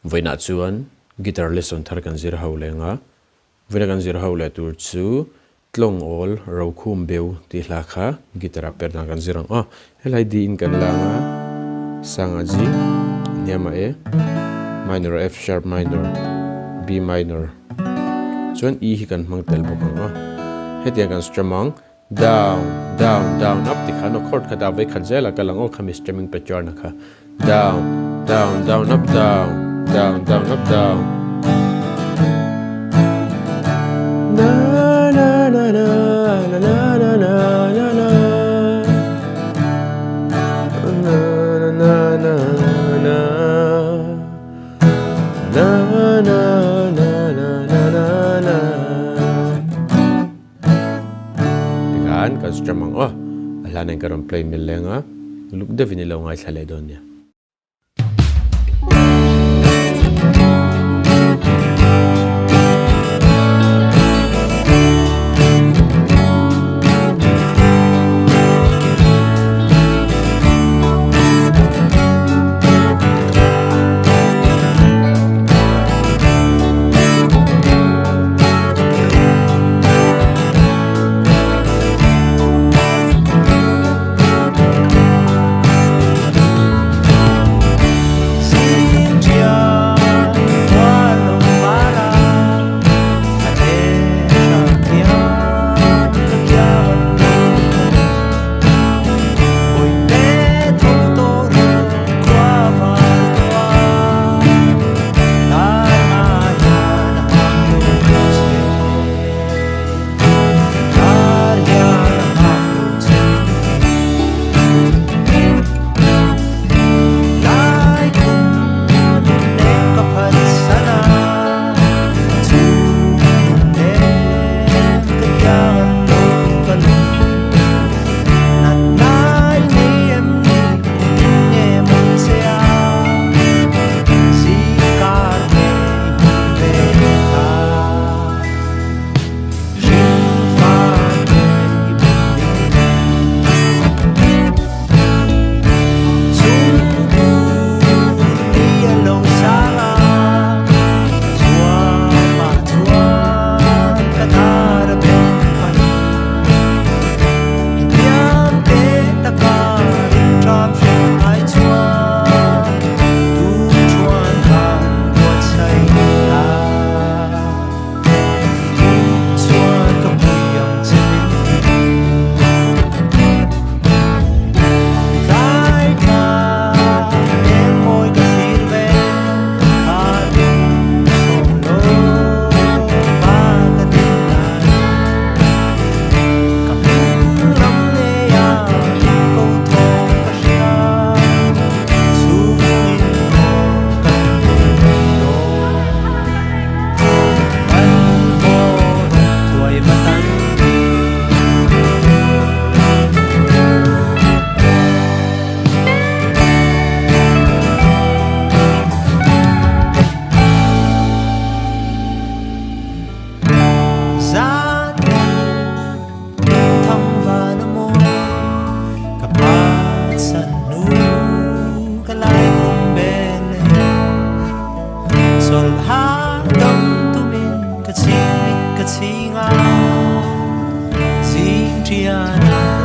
Vậy nãy chuan guitar lesson thar kan zir ho lenga vela kan zir ho le tur chu Tlawngawl Rokhumbeu ti hla kha guitar Perhdan kan zirang helai di in kan langa sanga ji niama e minor F sharp minor B minor chuan E hi kan hmang tel bawk hetiang kan stramang down down down up ti kha no chord kha da ve khan zela kalang khami strumming pattern na kha down down down up down down down up down na na na na na na na na na na na na na na na na na na na tikan kan stramang ala nang karon play milenga luk devini lo ngai thale don ya Singa, Sintiana.